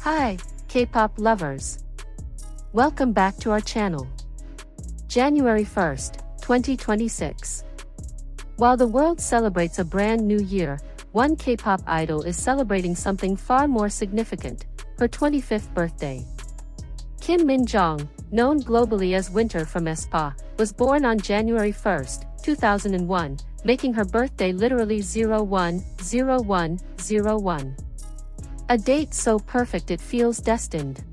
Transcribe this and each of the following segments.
Hi, K-pop lovers. Welcome back to our channel. January 1st, 2026. While the world celebrates a brand new year, one K-pop idol is celebrating something far more significant, her 25th birthday. Kim Min-jong, known globally as Winter from aespa, was born on January 1st, 2001, making her birthday literally 010101. A date so perfect it feels destined.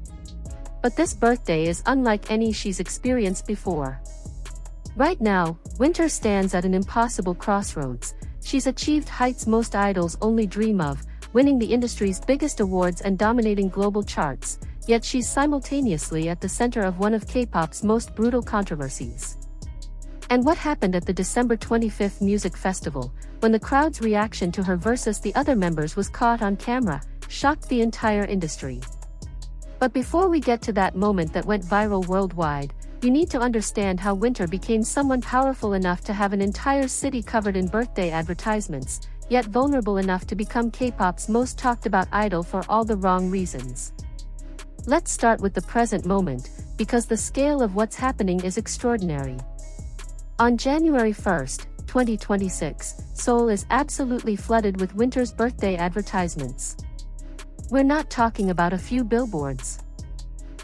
But this birthday is unlike any she's experienced before. Right now, Winter stands at an impossible crossroads. She's achieved heights most idols only dream of, winning the industry's biggest awards and dominating global charts, yet she's simultaneously at the center of one of K-pop's most brutal controversies. And what happened at the December 25th music festival, when the crowd's reaction to her versus the other members was caught on camera, shocked the entire industry. But before we get to that moment that went viral worldwide, you need to understand how Winter became someone powerful enough to have an entire city covered in birthday advertisements, yet vulnerable enough to become K-pop's most talked about idol for all the wrong reasons. Let's start with the present moment, because the scale of what's happening is extraordinary. On January 1st, 2026, Seoul is absolutely flooded with Winter's birthday advertisements. We're not talking about a few billboards.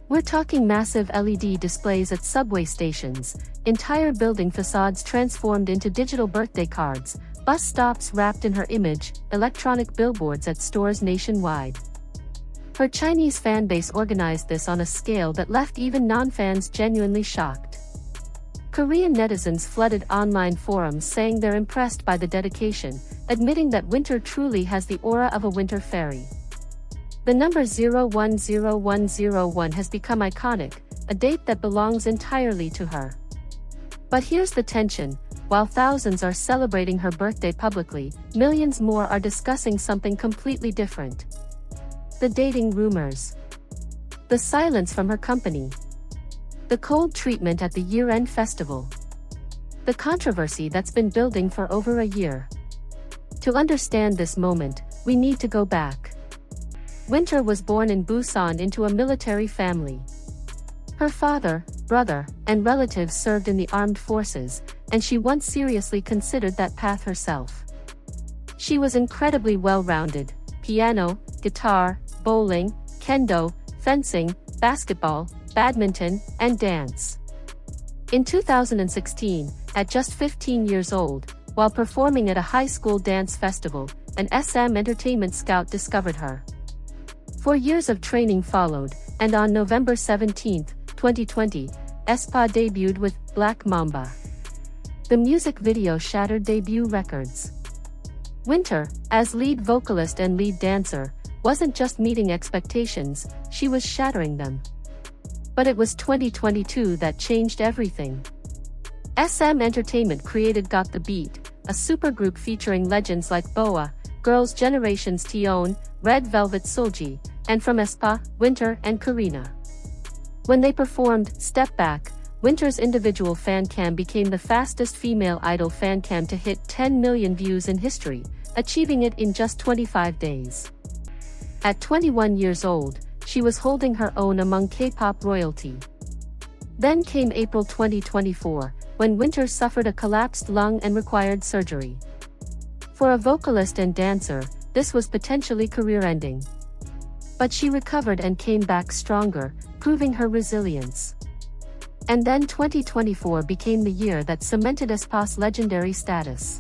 We're talking massive LED displays at subway stations, entire building facades transformed into digital birthday cards, bus stops wrapped in her image, electronic billboards at stores nationwide. Her Chinese fanbase organized this on a scale that left even non-fans genuinely shocked. Korean netizens flooded online forums saying they're impressed by the dedication, admitting that Winter truly has the aura of a winter fairy. The number 010101 has become iconic, a date that belongs entirely to her. But here's the tension: while thousands are celebrating her birthday publicly, millions more are discussing something completely different. The dating rumors. The silence from her company. The cold treatment at the year-end festival. The controversy that's been building for over a year. To understand this moment, we need to go back. Winter was born in Busan into a military family. Her father, brother, and relatives served in the armed forces, and she once seriously considered that path herself. She was incredibly well-rounded: piano, guitar, bowling, kendo, fencing, basketball, badminton, and dance. In 2016, at just 15 years old, while performing at a high school dance festival, an SM Entertainment scout discovered her. 4 years of training followed, and on November 17, 2020, aespa debuted with Black Mamba. The music video shattered debut records. Winter, as lead vocalist and lead dancer, wasn't just meeting expectations, she was shattering them. But it was 2022 that changed everything. SM Entertainment created Got the Beat, a supergroup featuring legends like BoA, Girls' Generation's Taeyeon, Red Velvet Seulgi, and from aespa, Winter and Karina. When they performed Step Back, Winter's individual fan cam became the fastest female idol fan cam to hit 10 million views in history, achieving it in just 25 days. At 21 years old, she was holding her own among K-pop royalty. Then came April 2024, when Winter suffered a collapsed lung and required surgery. For a vocalist and dancer, this was potentially career-ending. But she recovered and came back stronger, proving her resilience. And then 2024 became the year that cemented aespa's legendary status.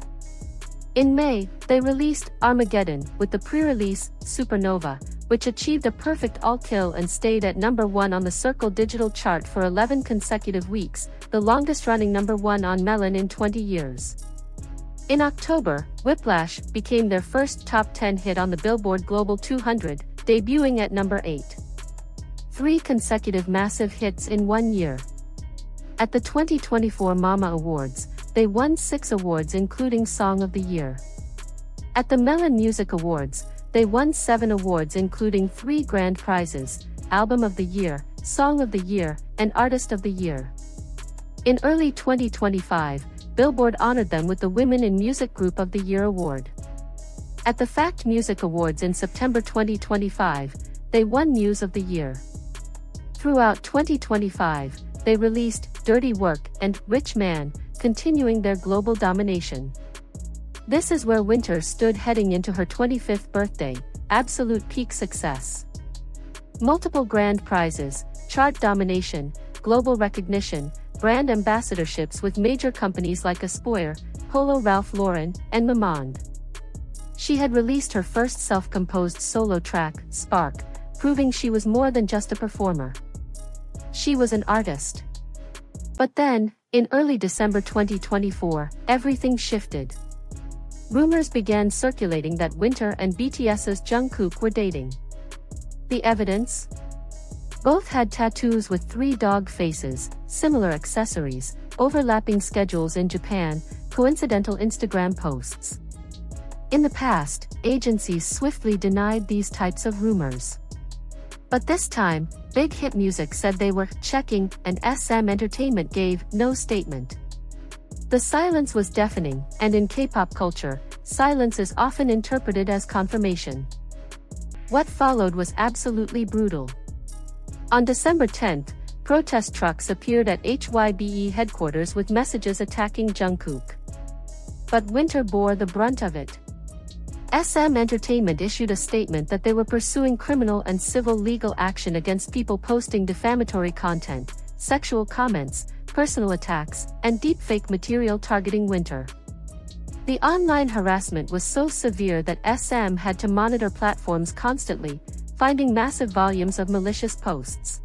In May, they released Armageddon with the pre-release Supernova, which achieved a perfect all-kill and stayed at number 1 on the Circle Digital chart for 11 consecutive weeks, the longest-running number 1 on Melon in 20 years. In October, Whiplash became their first top 10 hit on the Billboard Global 200, debuting at number 8. 3 consecutive massive hits in 1 year. At the 2024 Mama Awards, they won 6 awards including Song of the Year. At the Melon Music Awards, they won 7 awards including 3 grand prizes: Album of the Year, Song of the Year, and Artist of the Year. In early 2025, Billboard honored them with the Women in Music Group of the Year award. At the Fact Music Awards in September 2025, they won Muse of the Year. Throughout 2025, they released Dirty Work and Rich Man, continuing their global domination. This is where Winter stood heading into her 25th birthday, absolute peak success. Multiple grand prizes, chart domination, global recognition, brand ambassadorships with major companies like aespa, Polo Ralph Lauren, and Mamonde. She had released her first self-composed solo track, Spark, proving she was more than just a performer. She was an artist. But then, in early December 2024, everything shifted. Rumors began circulating that Winter and BTS's Jungkook were dating. The evidence? Both had tattoos with 3 dog faces, similar accessories, overlapping schedules in Japan, coincidental Instagram posts. In the past, agencies swiftly denied these types of rumors. But this time, Big Hit Music said they were checking, and SM Entertainment gave no statement. The silence was deafening, and in K-pop culture, silence is often interpreted as confirmation. What followed was absolutely brutal. On December 10, protest trucks appeared at HYBE headquarters with messages attacking Jungkook. But Winter bore the brunt of it. SM Entertainment issued a statement that they were pursuing criminal and civil legal action against people posting defamatory content, sexual comments, personal attacks, and deepfake material targeting Winter. The online harassment was so severe that SM had to monitor platforms constantly, finding massive volumes of malicious posts.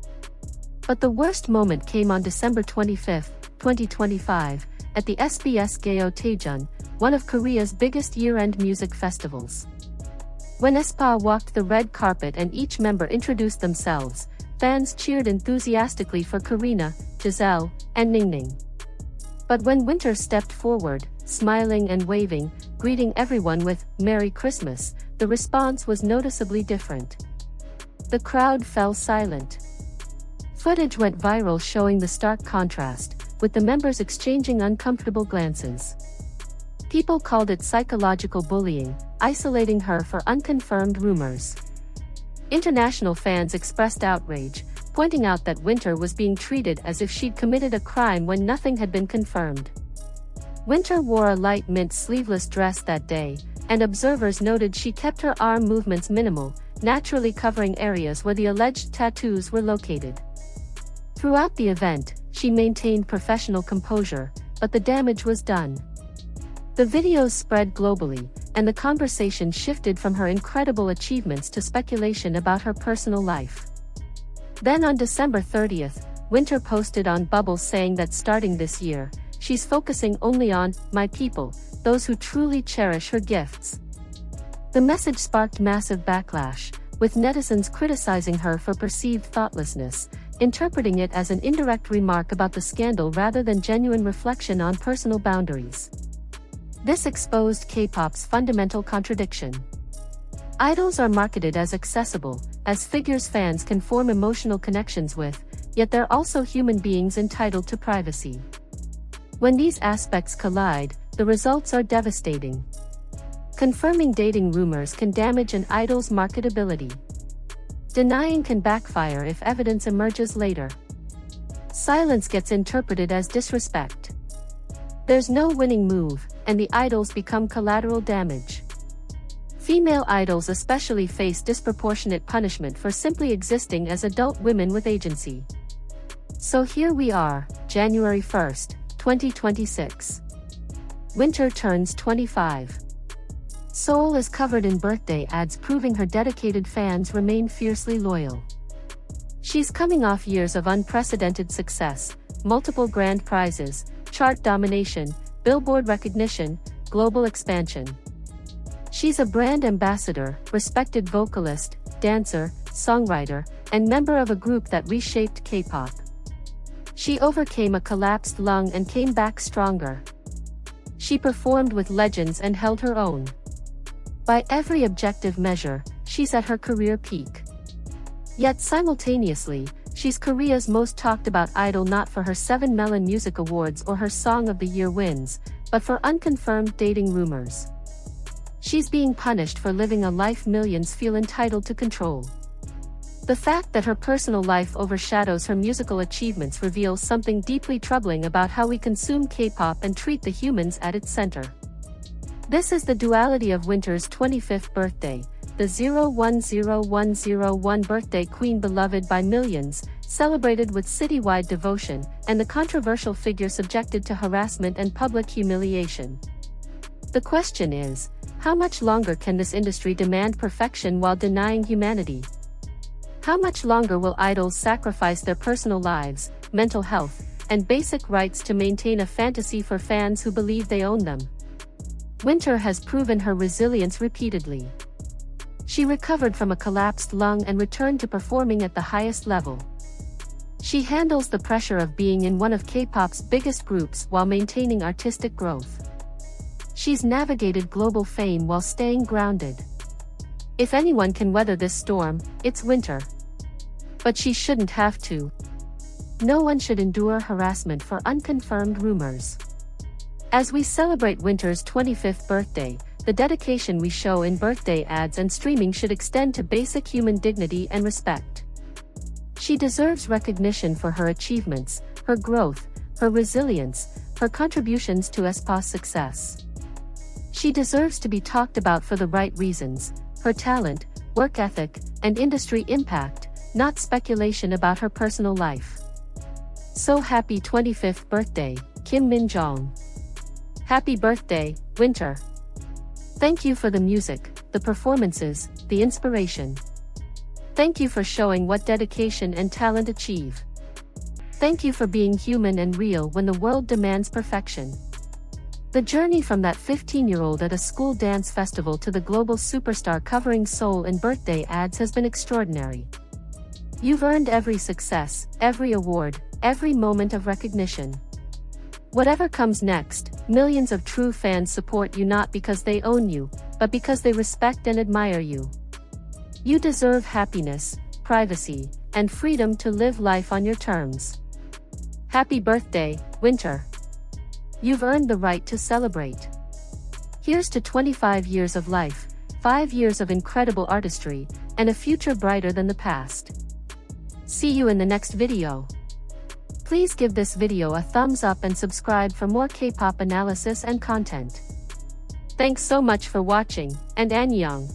But the worst moment came on December 25, 2025, at the SBS Gayo Taejeon, one of Korea's biggest year-end music festivals. When aespa walked the red carpet and each member introduced themselves, fans cheered enthusiastically for Karina, Giselle, and Ningning. But when Winter stepped forward, smiling and waving, greeting everyone with "Merry Christmas," the response was noticeably different. The crowd fell silent. Footage went viral showing the stark contrast, with the members exchanging uncomfortable glances. People called it psychological bullying, isolating her for unconfirmed rumors. International fans expressed outrage, pointing out that Winter was being treated as if she'd committed a crime when nothing had been confirmed. Winter wore a light mint sleeveless dress that day, and observers noted she kept her arm movements minimal, naturally covering areas where the alleged tattoos were located. Throughout the event, she maintained professional composure, but the damage was done. The videos spread globally, and the conversation shifted from her incredible achievements to speculation about her personal life. Then on December 30th, Winter posted on Bubble saying that starting this year, she's focusing only on "my people," those who truly cherish her gifts. The message sparked massive backlash, with netizens criticizing her for perceived thoughtlessness, interpreting it as an indirect remark about the scandal rather than genuine reflection on personal boundaries. This exposed K-pop's fundamental contradiction. Idols are marketed as accessible, as figures fans can form emotional connections with, yet they're also human beings entitled to privacy. When these aspects collide, the results are devastating. Confirming dating rumors can damage an idol's marketability. Denying can backfire if evidence emerges later. Silence gets interpreted as disrespect. There's no winning move, and the idols become collateral damage. Female idols especially face disproportionate punishment for simply existing as adult women with agency. So here we are, January 1st, 2026. Winter turns 25. Seoul is covered in birthday ads proving her dedicated fans remain fiercely loyal. She's coming off years of unprecedented success, multiple grand prizes, chart domination, Billboard recognition, global expansion. She's a brand ambassador, respected vocalist, dancer, songwriter, and member of a group that reshaped K-pop. She overcame a collapsed lung and came back stronger. She performed with legends and held her own. By every objective measure, she's at her career peak. Yet simultaneously, she's Korea's most talked about idol not for her 7 Melon Music Awards or her Song of the Year wins, but for unconfirmed dating rumors. She's being punished for living a life millions feel entitled to control. The fact that her personal life overshadows her musical achievements reveals something deeply troubling about how we consume K-pop and treat the humans at its center. This is the duality of Winter's 25th birthday, the 010101 birthday queen beloved by millions, celebrated with citywide devotion, and the controversial figure subjected to harassment and public humiliation. The question is, how much longer can this industry demand perfection while denying humanity? How much longer will idols sacrifice their personal lives, mental health, and basic rights to maintain a fantasy for fans who believe they own them? Winter has proven her resilience repeatedly. She recovered from a collapsed lung and returned to performing at the highest level. She handles the pressure of being in one of K-pop's biggest groups while maintaining artistic growth. She's navigated global fame while staying grounded. If anyone can weather this storm, it's Winter. But she shouldn't have to. No one should endure harassment for unconfirmed rumors. As we celebrate Winter's 25th birthday, the dedication we show in birthday ads and streaming should extend to basic human dignity and respect. She deserves recognition for her achievements, her growth, her resilience, her contributions to aespa's success. She deserves to be talked about for the right reasons: her talent, work ethic, and industry impact, not speculation about her personal life. So happy 25th birthday, Kim Min-jong. Happy birthday, Winter. Thank you for the music, the performances, the inspiration. Thank you for showing what dedication and talent achieve. Thank you for being human and real when the world demands perfection. The journey from that 15-year-old at a school dance festival to the global superstar covering Seoul in birthday ads has been extraordinary. You've earned every success, every award, every moment of recognition. Whatever comes next, millions of true fans support you not because they own you, but because they respect and admire you. You deserve happiness, privacy, and freedom to live life on your terms. Happy birthday, Winter. You've earned the right to celebrate. Here's to 25 years of life, 5 years of incredible artistry, and a future brighter than the past. See you in the next video. Please give this video a thumbs up and subscribe for more K-pop analysis and content. Thanks so much for watching, and annyeong.